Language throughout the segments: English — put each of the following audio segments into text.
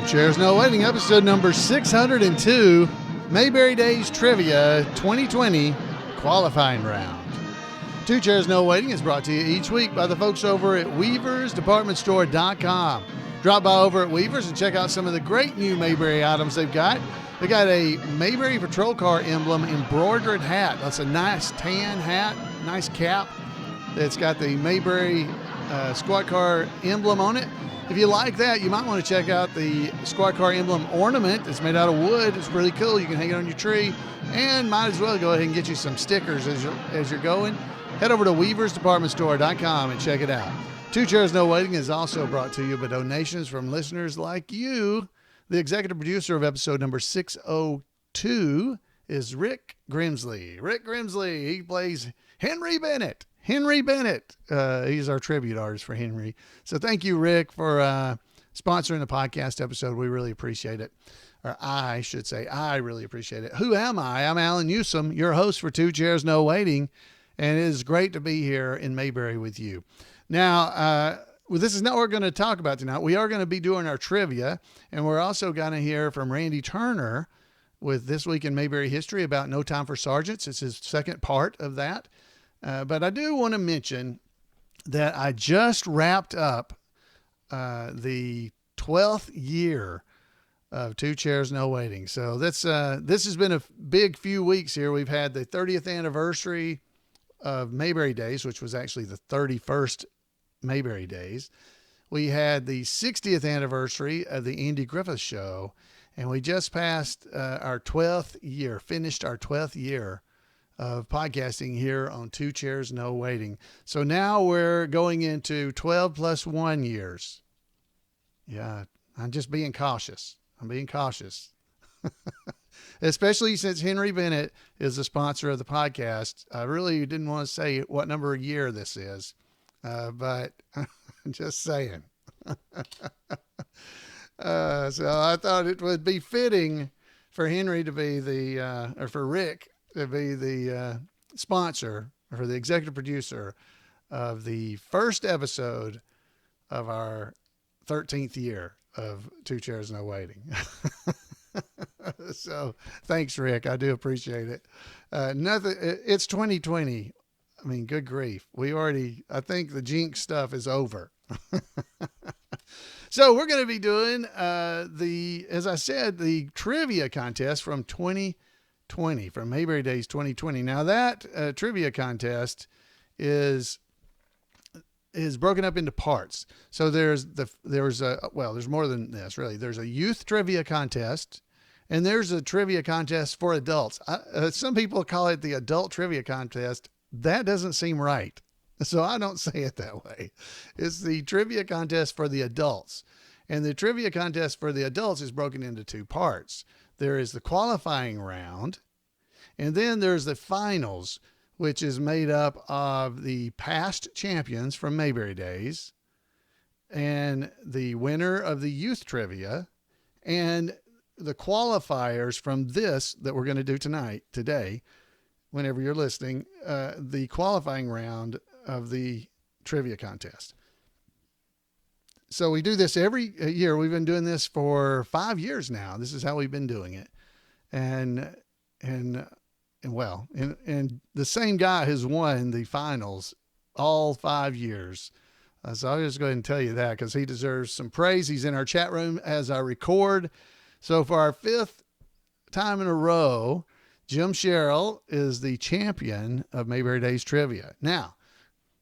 Chairs No Waiting, episode number 602, Mayberry Days Trivia 2020 qualifying round. Two Chairs No Waiting is brought to you each week by the folks over at weaversdepartmentstore.com. Drop by over at Weavers and check out some of the great new Mayberry items they've got. They got a Mayberry patrol car emblem embroidered hat. That's a nice tan hat, nice cap. It's got the Mayberry squad car emblem on it. If you like that, you might want to check out the squad car emblem ornament. It's made out of wood. It's really cool. You can hang it on your tree, and might as well go ahead and get you some stickers as you're going. Head over to weaversdepartmentstore.com and check it out. Two Chairs No Waiting is also brought to you by donations from listeners like you. The executive producer of episode number 602 is Rick Grimsley. Rick Grimsley, he plays Henry Bennett. Henry Bennett. He's our tribute artist for Henry. So thank you, Rick, for sponsoring the podcast episode. We really appreciate it. Or I should say, I really appreciate it. Who am I? I'm Alan Newsom, your host for Two Chairs No Waiting, and it is great to be here in Mayberry with you. Now, this is not what we're going to talk about tonight. We are going to be doing our trivia, and we're also going to hear from Randy Turner with This Week in Mayberry History about No Time for Sergeants. It's his second part of that. But I do want to mention that I just wrapped up the 12th year of Two Chairs No Waiting. So this has been a big few weeks here. We've had the 30th anniversary of Mayberry Days, which was actually the 31st Mayberry Days. We had the 60th anniversary of the Andy Griffith Show, and we just passed our 12th year, finished our 12th year of podcasting here on Two Chairs No Waiting. So now we're going into 12 plus 1 years. Yeah, I'm just being cautious. I'm being cautious. Especially since Henry Bennett is the sponsor of the podcast. I really didn't want to say what number of year this is, but I'm just saying. So I thought it would be fitting for Henry to be or for Rick to be the sponsor, or for the executive producer of the first episode of our 13th year of Two Chairs No Waiting. So thanks, Rick. I do appreciate it. It's 2020. I mean, good grief. I think the jinx stuff is over. So we're going to be doing as I said, the trivia contest from 2020, from Mayberry Days 2020. Now that trivia contest is broken up into parts. So there's more than this, really. There's a youth trivia contest, and there's a trivia contest for adults. Some people call it the adult trivia contest. That doesn't seem right, so I don't say it that way. It's the trivia contest for the adults, and the trivia contest for the adults is broken into two parts. There is the qualifying round, and then there's the finals, which is made up of the past champions from Mayberry Days and the winner of the youth trivia and the qualifiers from this that we're going to do today, whenever you're listening, the qualifying round of the trivia contest. So we do this every year. We've been doing this for 5 years now. This is how we've been doing it. And the same guy has won the finals all 5 years. So I'll just go ahead and tell you that because he deserves some praise. He's in our chat room as I record. So for our 5th time in a row, Jim Sherrill is the champion of Mayberry Days Trivia. Now,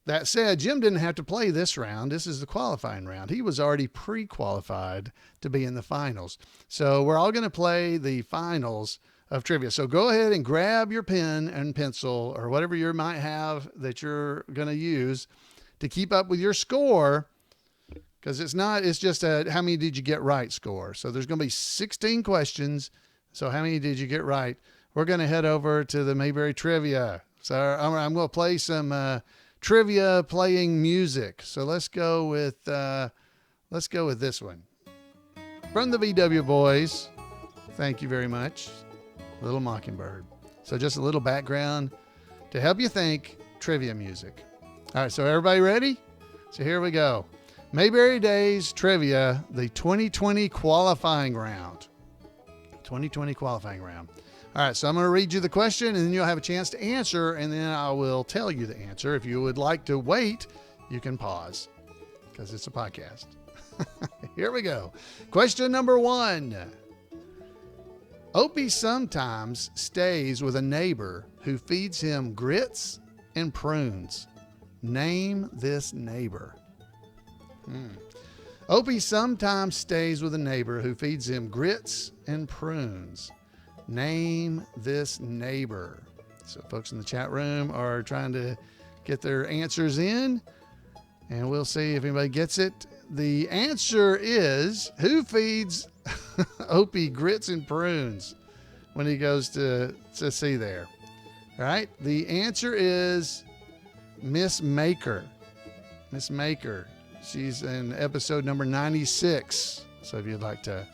that said, Jim didn't have to play this round. This is the qualifying round. He was already pre-qualified to be in the finals. So we're all going to play the finals of trivia. So go ahead and grab your pen and pencil or whatever you might have that you're going to use to keep up with your score, because it's just a how many did you get right score. So there's going to be 16 questions. So how many did you get right? We're going to head over to the Mayberry Trivia. So I'm going to play some trivia playing music. So let's go with this one from the VW Boys. Thank you very much. Little Mockingbird. So just a little background to help you think, trivia music. All right, so everybody ready? So here we go. Mayberry Days Trivia, the 2020 qualifying round. 2020 qualifying round. All right, so I'm going to read you the question, and then you'll have a chance to answer, and then I will tell you the answer. If you would like to wait, you can pause because it's a podcast. Here we go. Question number 1. Opie sometimes stays with a neighbor who feeds him grits and prunes. Name this neighbor. Opie sometimes stays with a neighbor who feeds him grits and prunes. Name this neighbor. So folks in the chat room are trying to get their answers in, and we'll see if anybody gets it. The answer is, who feeds Opie grits and prunes when he goes to see there? All right. The answer is Miss Maker. Miss Maker. She's in episode number 96. So if you'd like to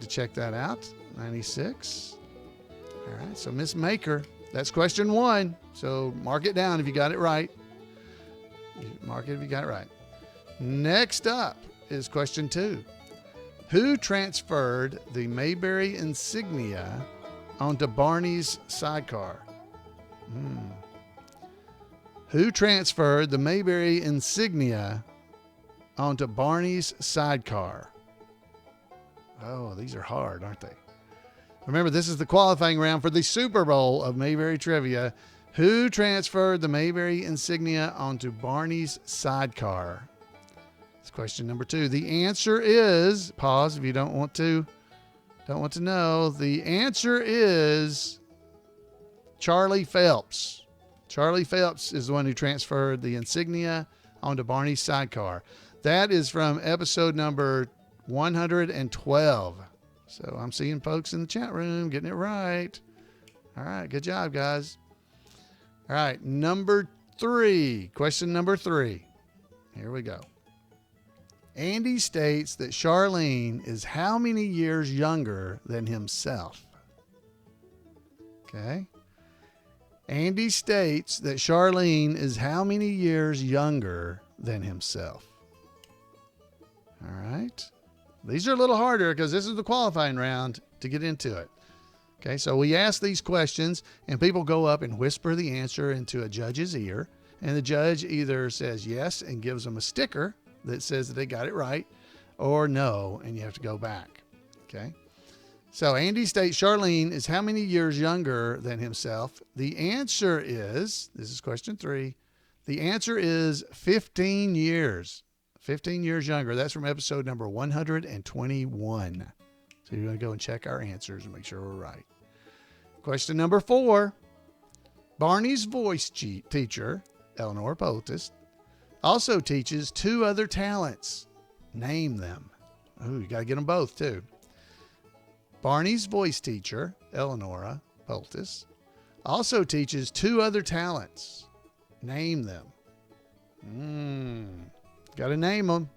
check that out, 96. All right. So Miss Maker, that's question 1. So mark it down if you got it right. Mark it if you got it right. Next up is question 2. Who transferred the Mayberry insignia onto Barney's sidecar? Who transferred the Mayberry insignia onto Barney's sidecar? Oh, these are hard, aren't they? Remember, this is the qualifying round for the Super Bowl of Mayberry Trivia. Who transferred the Mayberry insignia onto Barney's sidecar? That's question number 2. The answer is, pause if you don't want to know. The answer is Charlie Phelps. Charlie Phelps is the one who transferred the insignia onto Barney's sidecar. That is from episode number 112. So I'm seeing folks in the chat room getting it right. All right, good job, guys. All right, number 3. Question number 3. Here we go. Andy states that Charlene is how many years younger than himself? Okay. Andy states that Charlene is how many years younger than himself? All right. These are a little harder because this is the qualifying round to get into it. Okay, so we ask these questions, and people go up and whisper the answer into a judge's ear, and the judge either says yes and gives them a sticker that says that they got it right, or no, and you have to go back. Okay. So Andy states Charlene is how many years younger than himself? The answer is, this is question 3, the answer is 15 years. 15 years younger. That's from episode number 121. So you're going to go and check our answers and make sure we're right. Question number 4. Barney's voice teacher, Eleanor Poultice, also teaches 2 other talents. Name them. Oh, you got to get them both too. Barney's voice teacher, Eleanor Poultice, also teaches 2 other talents. Name them. Got to name them.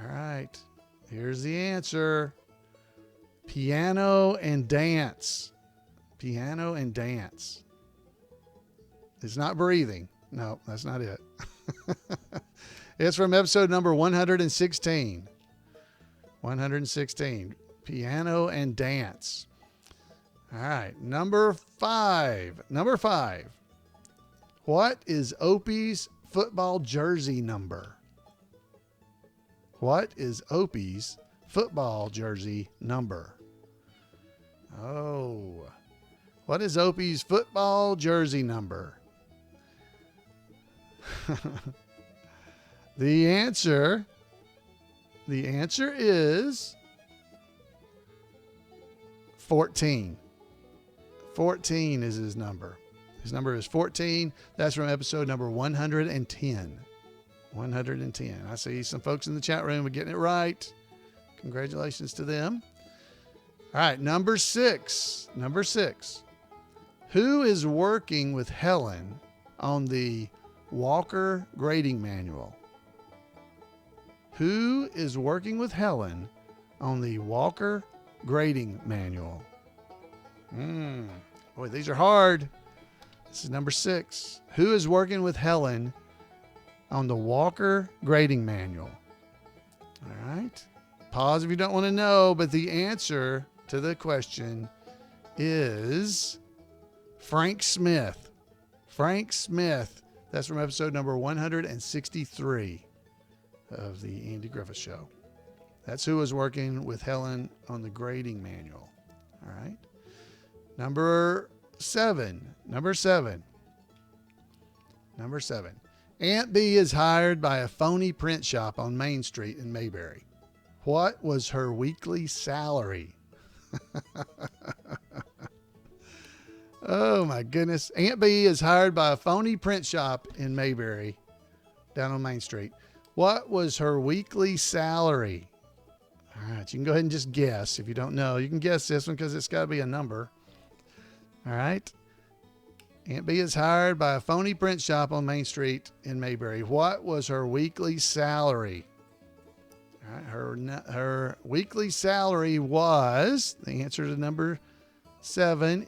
All right. Here's the answer. Piano and dance. Piano and dance. It's not breathing. No, that's not it. It's from episode number 116. 116. Piano and dance. All right. Number 5. Number 5. What is Opie's football jersey number? What is Opie's football jersey number? Oh, what is Opie's football jersey number? The answer is 14. 14 is his number. His number is 14. That's from episode number 110. 110. I see some folks in the chat room are getting it right. Congratulations to them. All right, number 6. Number 6. Who is working with Helen on the Walker grading manual? Who is working with Helen on the Walker grading manual? Boy, these are hard. This is number 6. Who is working with Helen on the Walker grading manual? All right. Pause if you don't want to know, but the answer to the question is Frank Smith. Frank Smith. That's from episode number 163 of the Andy Griffith Show. That's who was working with Helen on the grading manual. All right. Number seven. Aunt B is hired by a phony print shop on Main Street in Mayberry. What was her weekly salary? Oh my goodness. Aunt B is hired by a phony print shop in Mayberry down on Main Street. What was her weekly salary? All right, you can go ahead and just guess. If you don't know, you can guess this one because it's got to be a number. All right. Aunt B is hired by a phony print shop on Main Street in Mayberry. What was her weekly salary? All right, her weekly salary was, the answer to number 7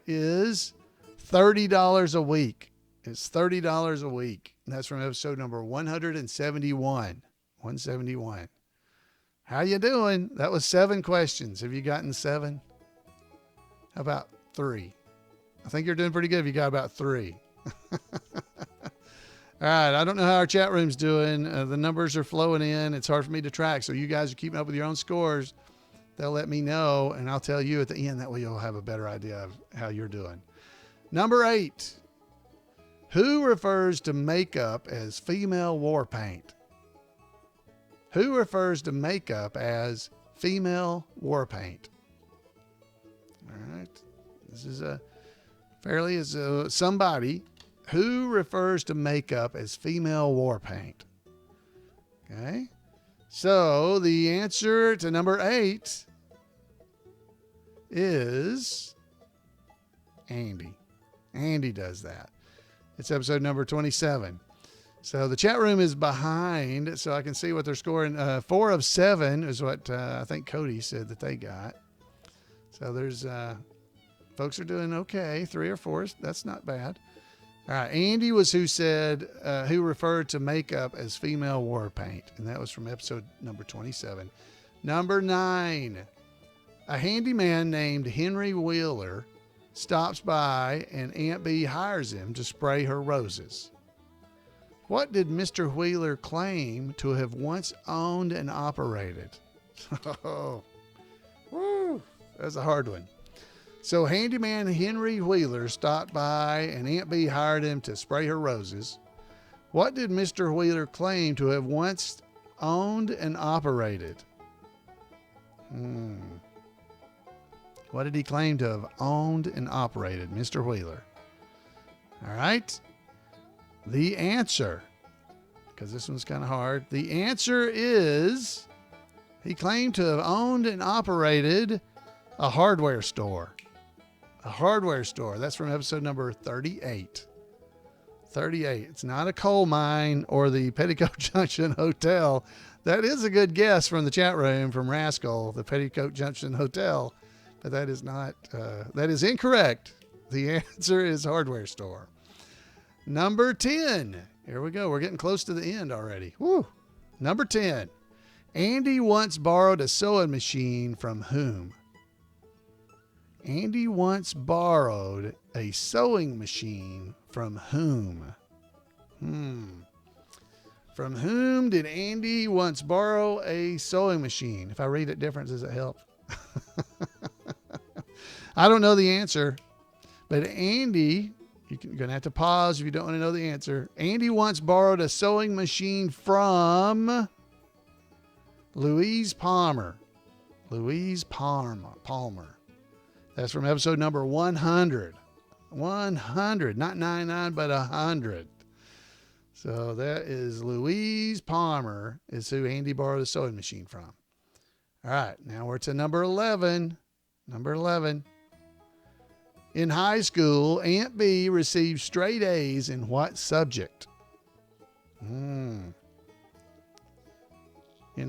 is $30 a week. It's $30 a week. And that's from episode number 171. 171. How you doing? That was 7 questions. Have you gotten 7? How about 3? I think you're doing pretty good if you got about 3. All right. I don't know how our chat room's doing. The numbers are flowing in. It's hard for me to track. So you guys are keeping up with your own scores. They'll let me know, and I'll tell you at the end. That way you'll have a better idea of how you're doing. Number 8. Who refers to makeup as female war paint? Who refers to makeup as female war paint? All right. This is somebody who refers to makeup as female war paint. Okay. So the answer to number 8 is Andy. Andy does that. It's episode number 27. So the chat room is behind, so I can see what they're scoring. 4 of 7 is what I think Cody said that they got. So there's folks are doing okay. 3 or 4, that's not bad. All right, Andy was who referred to makeup as female war paint, and that was from episode number 27. Number 9, a handyman named Henry Wheeler stops by, and Aunt B hires him to spray her roses. What did Mr. Wheeler claim to have once owned and operated? Oh, woo, that's a hard one. So handyman Henry Wheeler stopped by, and Aunt B hired him to spray her roses. What did Mr. Wheeler claim to have once owned and operated? What did he claim to have owned and operated, Mr. Wheeler? All right. The answer, because this one's kind of hard. The answer is he claimed to have owned and operated a hardware store. A hardware store. That's from episode number 38. 38. It's not a coal mine or the Petticoat Junction Hotel. That is a good guess from the chat room from Rascal, the Petticoat Junction Hotel. But that is not, that is incorrect. The answer is hardware store. Number 10. Here we go. We're getting close to the end already. Woo. Number 10. Andy once borrowed a sewing machine from whom? Andy once borrowed a sewing machine from whom? From whom did Andy once borrow a sewing machine? If I read it different, does it help? I don't know the answer, but Andy, you're going to have to pause if you don't want to know the answer. Andy once borrowed a sewing machine from Louise Palmer. Louise Palmer. That's from episode number 100. 100, not 99, but 100. So that is Louise Palmer is who Andy borrowed a sewing machine from. All right, now we're to number 11. Number 11. In high school, Aunt B received straight A's in what subject? In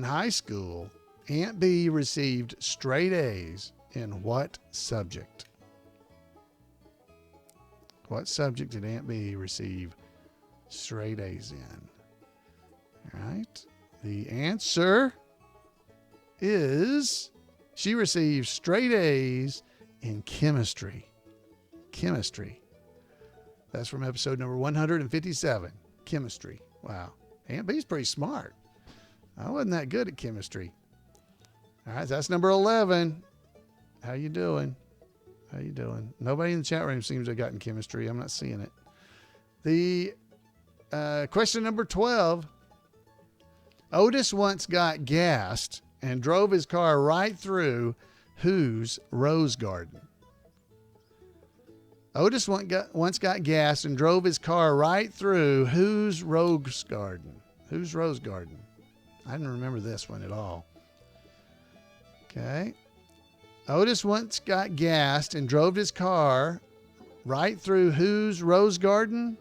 high school, Aunt B received straight A's in what subject? What subject did Aunt B receive straight A's in? All right. The answer is she received straight A's in chemistry. Chemistry. That's from episode number 157. Chemistry. Wow. Aunt B's pretty smart. I wasn't that good at chemistry. All right, that's number 11. How you doing? How you doing? Nobody in the chat room seems to have gotten chemistry. I'm not seeing it. The question number 12. Otis once got gassed and drove his car right through whose rose garden? Otis once got gassed and drove his car right through whose rose garden? Whose rose garden? I didn't remember this one at all. Okay. Otis once got gassed and drove his car right through whose rose garden?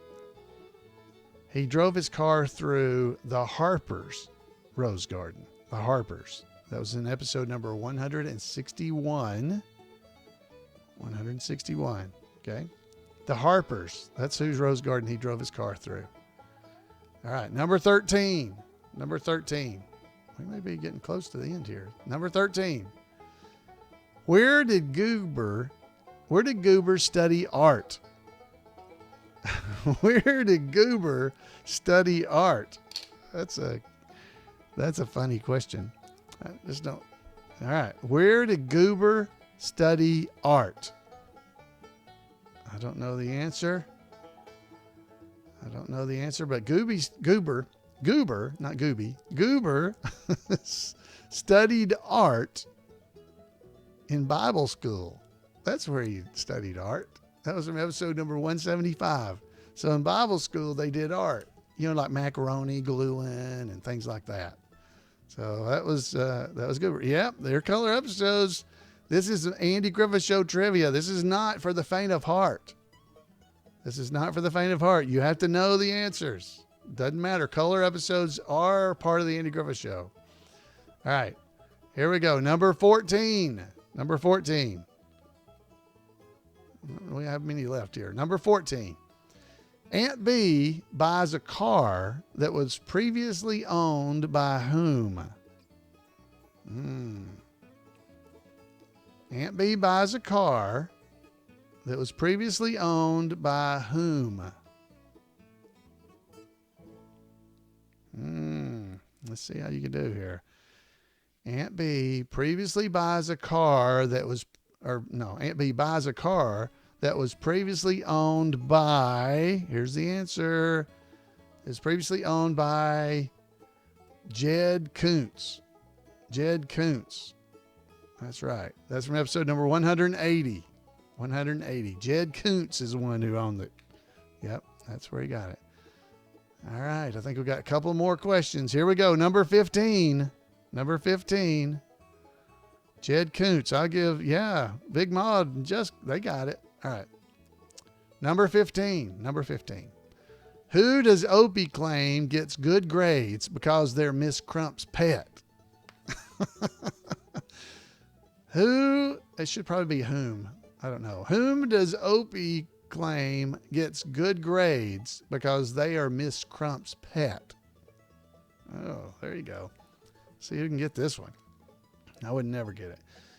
He drove his car through the Harper's rose garden. The Harper's. That was in episode number 161. 161. Okay. The Harper's. That's whose rose garden he drove his car through. All right. Number 13. Number 13. We may be getting close to the end here. Number 13. Where did Goober study art? Where did Goober study art? That's a funny question. I just don't. All right. Where did Goober study art? I don't know the answer. I don't know the answer, but Goober, not Gooby, Goober studied art in Bible school. That's where he studied art. That was from episode number 175. So in Bible school, they did art, like macaroni gluing and things like that. So that was good. Yep, they're color episodes. This is an Andy Griffith Show trivia. This is not for the faint of heart. This is not for the faint of heart. You have to know the answers. Doesn't matter. Color episodes are part of the Andy Griffith Show. All right, here we go. Number 14. Number 14. We have many left here. Number 14. Aunt B buys a car that was previously owned by whom? Aunt B buys a car that was previously owned by whom? Let's see how you can do here. Aunt B previously buys a car that was, Aunt B buys a car that was previously owned by, here's the answer, is previously owned by Jed Kuntz. Jed Kuntz. That's right. That's from episode number 180. 180. Jed Kuntz is the one who owned it. Yep, that's where he got it. All right, I think we've got a couple more questions. Here we go. Number 15. Number 15. Jed Kuntz. I'll give, Big Maud, they got it. All right. Number 15. Number 15. Who does Opie claim gets good grades because they're Miss Crump's pet? Who? It should probably be whom. I don't know. Whom does Opie claim gets good grades because they are Miss Crump's pet? Oh, there you go. See who can get this one. I would never get it.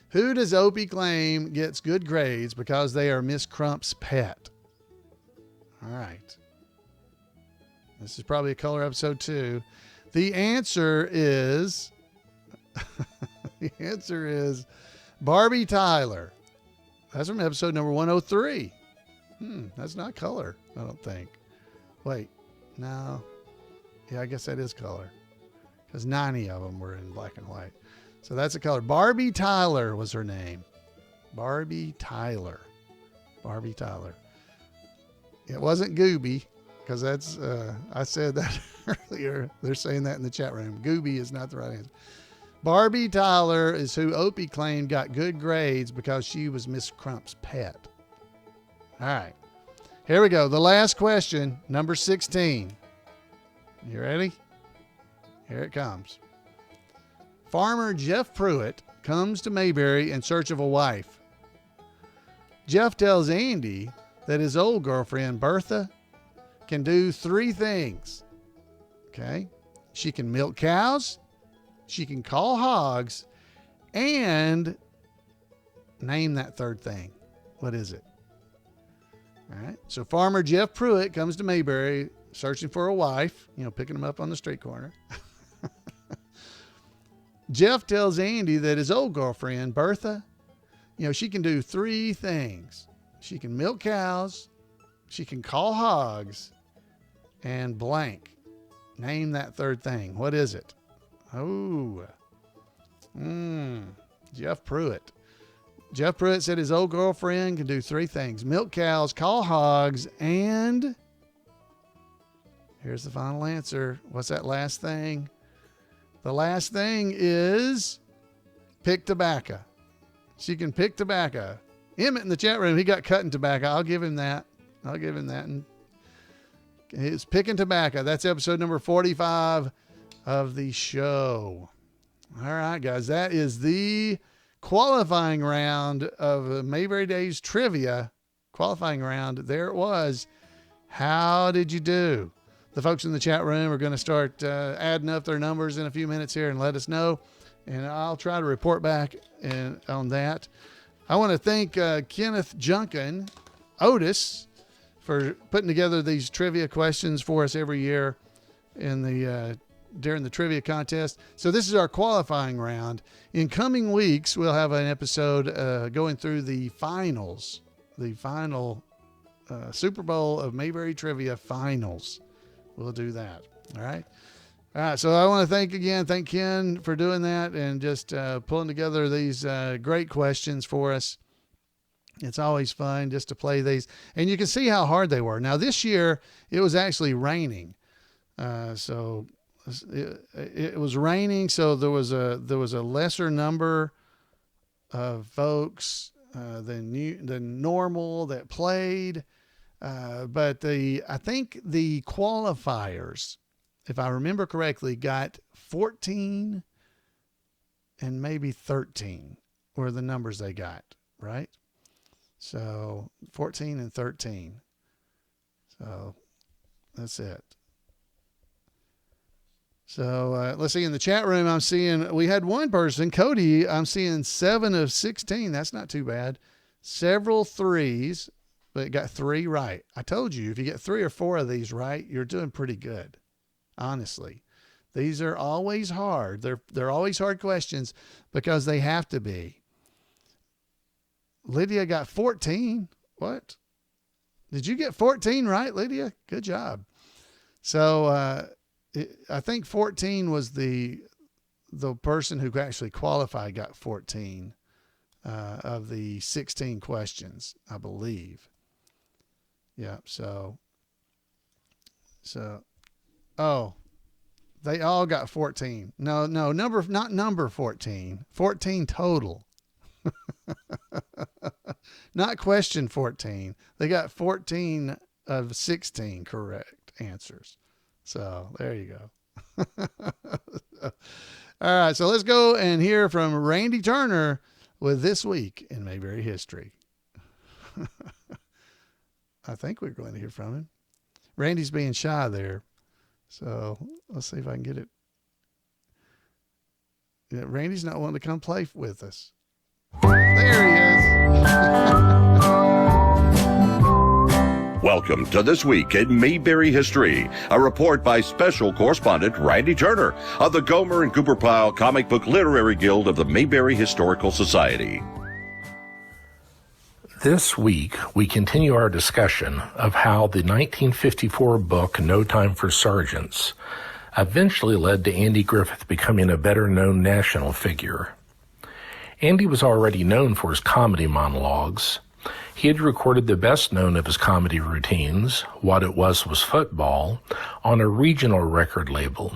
Who does Opie claim gets good grades because they are Miss Crump's pet? All right. This is probably a color episode too. The answer is, Barbie Tyler. That's from episode number 103. That's not color, I don't think. Wait, no. Yeah, I guess that is color. Because 90 of them were in black and white. So that's a color. Barbie Tyler was her name. Barbie Tyler. Barbie Tyler. It wasn't Gooby, because that's, I said that earlier. They're saying that in the chat room. Gooby is not the right answer. Barbie Tyler is who Opie claimed got good grades because she was Miss Crump's pet. All right. Here we go. The last question, number 16. You ready? Here it comes. Farmer Jeff Pruitt comes to Mayberry in search of a wife. Jeff tells Andy that his old girlfriend, Bertha, can do 3 things. Okay? she can milk cows, she can call hogs, and name that third thing. What is it? All right. So farmer Jeff Pruitt comes to Mayberry searching for a wife, picking him up on the street corner. Jeff tells Andy that his old girlfriend, Bertha, she can do three things. She can milk cows, she can call hogs, and blank. Name that third thing. What is it? Oh, Jeff Pruitt. Jeff Pruitt said his old girlfriend can do three things: milk cows, call hogs, and here's the final answer. What's that last thing? The last thing is pick tobacco. She can pick tobacco. Emmett in the chat room, he got cutting tobacco. I'll give him that. And it's picking tobacco. That's episode number 45 of the show. All right, guys, that is the qualifying round of Mayberry Days Trivia. Qualifying round. There it was. How did you do? The folks in the chat room are going to start adding up their numbers in a few minutes here and let us know. And I'll try to report back on that. I want to thank Kenneth Junkin, Otis, for putting together these trivia questions for us every year during the trivia contest. So this is our qualifying round. In coming weeks, we'll have an episode going through the finals, the final Super Bowl of Mayberry Trivia finals. We'll do that. All right. So I want to thank Ken for doing that and just pulling together these great questions for us. It's always fun just to play these, and you can see how hard they were. Now this year it was actually raining, so it was raining. So there was a lesser number of folks than normal that played, but I think the qualifiers, if I remember correctly, got 14 and maybe 13 were the numbers they got, right? So 14 and 13. So that's it. So let's see, in the chat room, I'm seeing, we had one person, Cody, I'm seeing 7 of 16. That's not too bad. Several threes, but got 3 right. I told you, if you get 3 or 4 of these right, you're doing pretty good. Honestly, these are always hard. They're always hard questions because they have to be. Lydia got 14. What? Did you get 14 right, Lydia? Good job. So I think 14 was the person who actually qualified got 14 of the 16 questions, I believe. Yeah. So. Oh, they all got 14. No, not number 14. 14 total. Not question 14. They got 14 of 16 correct answers. So there you go. All right. So let's go and hear from Randy Turner with This Week in Mayberry History. I think we're going to hear from him. Randy's being shy there. So let's see if I can get it. Yeah, Randy's not wanting to come play with us. There he is. Welcome to This Week in Mayberry History, a report by special correspondent Randy Turner of the Gomer and Cooper Pyle Comic Book Literary Guild of the Mayberry Historical Society. This week, we continue our discussion of how the 1954 book No Time for Sergeants eventually led to Andy Griffith becoming a better-known national figure. Andy was already known for his comedy monologues. He had recorded the best known of his comedy routines, What It Was Football, on a regional record label.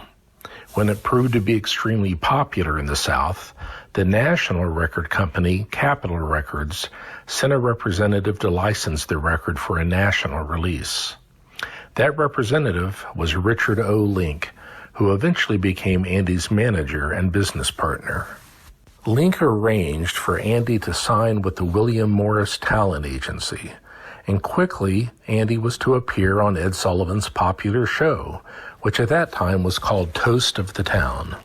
When it proved to be extremely popular in the South, the national record company, Capitol Records, sent a representative to license the record for a national release. That representative was Richard O. Link, who eventually became Andy's manager and business partner. Link arranged for Andy to sign with the William Morris Talent Agency, and quickly Andy was to appear on Ed Sullivan's popular show, which at that time was called Toast of the Town.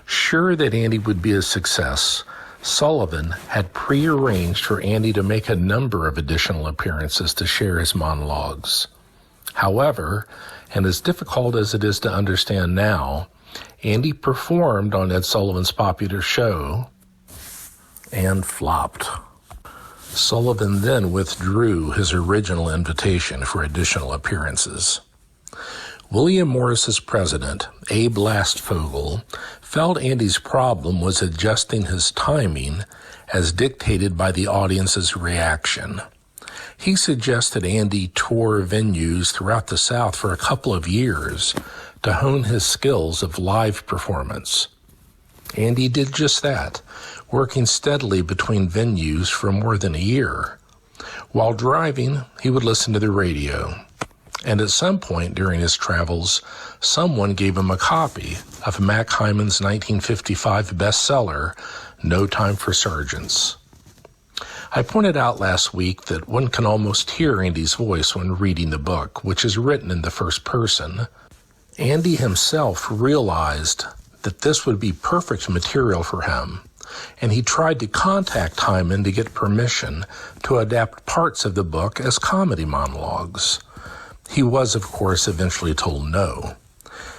Sure that Andy would be a success, Sullivan had prearranged for Andy to make a number of additional appearances to share his monologues. However, and as difficult as it is to understand now, Andy performed on Ed Sullivan's popular show and flopped. Sullivan then withdrew his original invitation for additional appearances. William Morris's president, Abe Lastfogel, felt Andy's problem was adjusting his timing as dictated by the audience's reaction. He suggested Andy tour venues throughout the South for a couple of years to hone his skills of live performance. Andy did just that, working steadily between venues for more than a year. While driving, he would listen to the radio. And at some point during his travels, someone gave him a copy of Mac Hyman's 1955 bestseller, No Time for Sergeants. I pointed out last week that one can almost hear Andy's voice when reading the book, which is written in the first person. Andy himself realized that this would be perfect material for him, and he tried to contact Hyman to get permission to adapt parts of the book as comedy monologues. He was, of course, eventually told no.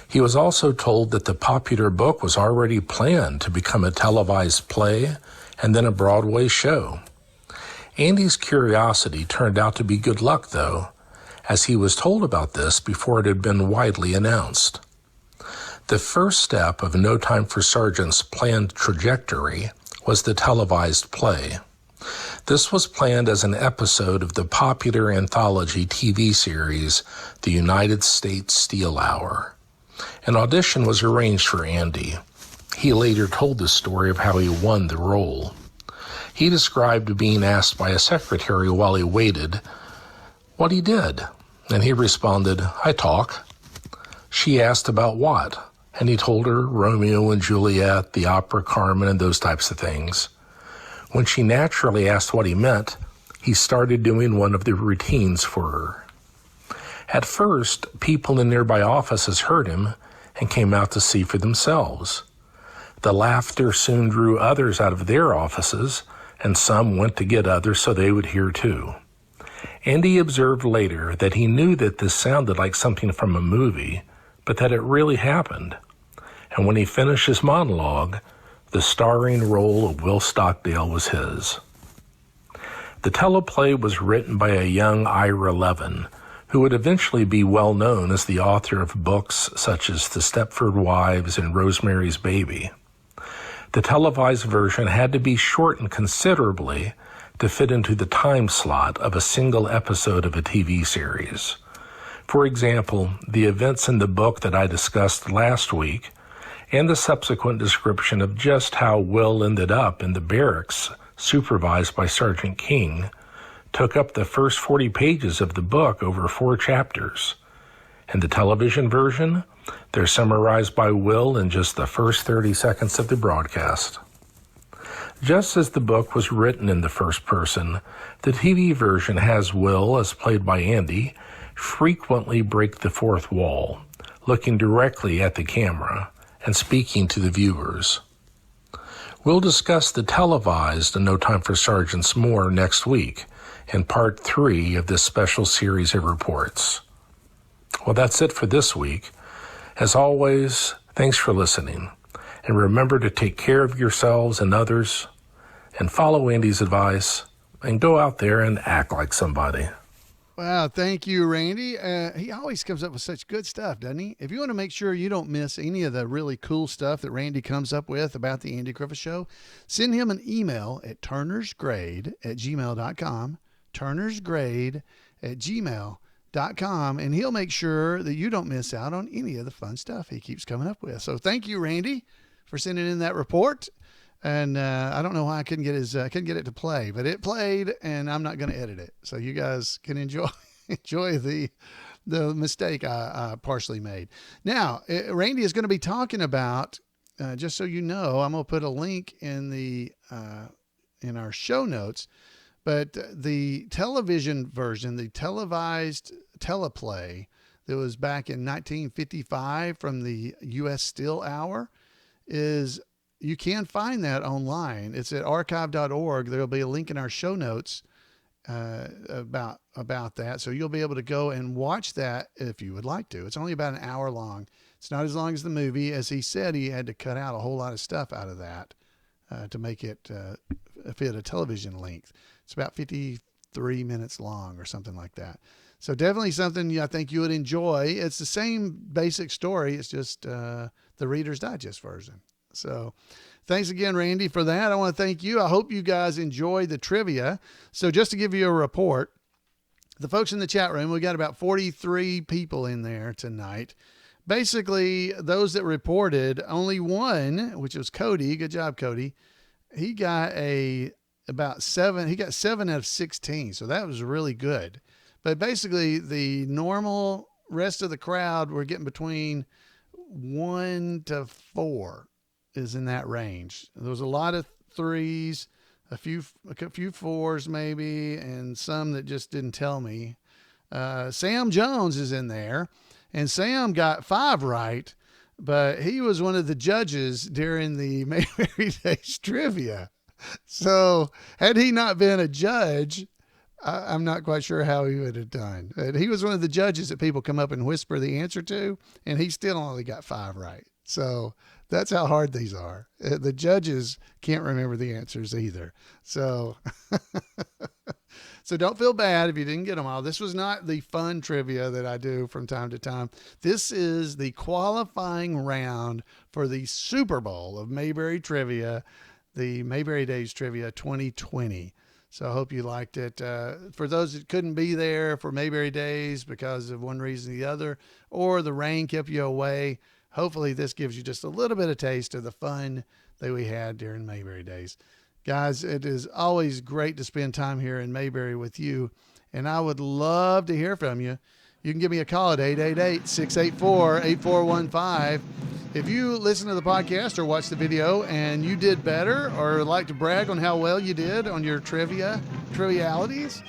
He was also told that the popular book was already planned to become a televised play and then a Broadway show. Andy's curiosity turned out to be good luck, though, as he was told about this before it had been widely announced. The first step of No Time for Sergeants' planned trajectory was the televised play. This was planned as an episode of the popular anthology TV series, The United States Steel Hour. An audition was arranged for Andy. He later told the story of how he won the role. He described being asked by a secretary while he waited what he did, and he responded, "I talk." She asked about what, and he told her Romeo and Juliet, the opera Carmen, and those types of things. When she naturally asked what he meant, he started doing one of the routines for her. At first, people in nearby offices heard him and came out to see for themselves. The laughter soon drew others out of their offices, and some went to get others so they would hear too. Andy observed later that he knew that this sounded like something from a movie, but that it really happened. And when he finished his monologue, the starring role of Will Stockdale was his. The teleplay was written by a young Ira Levin, who would eventually be well known as the author of books such as The Stepford Wives and Rosemary's Baby. The televised version had to be shortened considerably to fit into the time slot of a single episode of a TV series. For example, the events in the book that I discussed last week and the subsequent description of just how Will ended up in the barracks supervised by Sergeant King took up the first 40 pages of the book over 4 chapters. In the television version, they're summarized by Will in just the first 30 seconds of the broadcast. Just as the book was written in the first person, the TV version has Will, as played by Andy, frequently break the fourth wall, looking directly at the camera and speaking to the viewers. We'll discuss the televised No Time for Sergeants more next week in part 3 of this special series of reports. Well, that's it for this week. As always, thanks for listening. And remember to take care of yourselves and others, and follow Andy's advice, and go out there and act like somebody. Wow, thank you, Randy. He always comes up with such good stuff, doesn't he? If you want to make sure you don't miss any of the really cool stuff that Randy comes up with about the Andy Griffith Show, send him an email at turnersgrade@gmail.com, turnersgrade@gmail.com, and he'll make sure that you don't miss out on any of the fun stuff he keeps coming up with. So thank you, Randy, for sending in that report. And I don't know why I couldn't get it to play, but it played, and I'm not going to edit it, so you guys can enjoy the mistake I partially made. Now, Randy is going to be talking about, just so you know, I'm going to put a link in in our show notes, but the television version, the televised teleplay that was back in 1955 from the U.S. Steel Hour. You can find that online. It's at archive.org. There'll be a link in our show notes about that. So you'll be able to go and watch that if you would like to. It's only about an hour long. It's not as long as the movie. As he said, he had to cut out a whole lot of stuff out of that to make it fit a television length. It's about 53 minutes long or something like that. So definitely something I think you would enjoy. It's the same basic story. It's just the Reader's Digest version. So thanks again, Randy, for that. I want to thank you. I hope you guys enjoy the trivia. So just to give you a report, the folks in the chat room, we got about 43 people in there tonight. Basically, those that reported, only one, which was Cody. Good job, Cody. He got about 7. He got 7 out of 16. So that was really good. But basically, the normal rest of the crowd were getting between 1 to 4 is in that range. There was a lot of 3s, a few 4s maybe, and some that just didn't tell me. Sam Jones is in there, and Sam got 5 right, but he was one of the judges during the Mayberry Days Trivia. So had he not been a judge, I'm not quite sure how he would have done. But he was one of the judges that people come up and whisper the answer to, and he still only got 5 right. So that's how hard these are. The judges can't remember the answers either. So, so don't feel bad if you didn't get them all. This was not the fun trivia that I do from time to time. This is the qualifying round for the Super Bowl of Mayberry Trivia, the Mayberry Days Trivia 2020. So I hope you liked it. For those that couldn't be there for Mayberry Days because of one reason or the other, or the rain kept you away, hopefully this gives you just a little bit of taste of the fun that we had during Mayberry Days. Guys, it is always great to spend time here in Mayberry with you, and I would love to hear from you. You can give me a call at 888-684-8415. If you listen to the podcast or watch the video and you did better or like to brag on how well you did on your trivialities,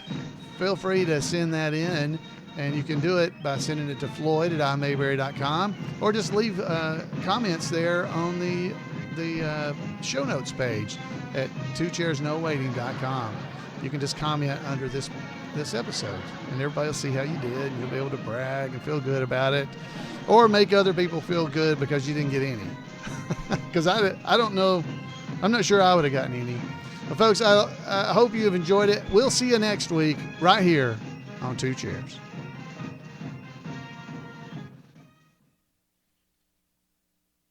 feel free to send that in. And you can do it by sending it to Floyd at imayberry.com, or just leave comments there on the show notes page at twochairsnowaiting.com. You can just comment under this episode, and everybody will see how you did, and you'll be able to brag and feel good about it, or make other people feel good because you didn't get any. Because I don't know, I'm not sure I would have gotten any. But folks, I hope you have enjoyed it. We'll see you next week right here on Two Chairs.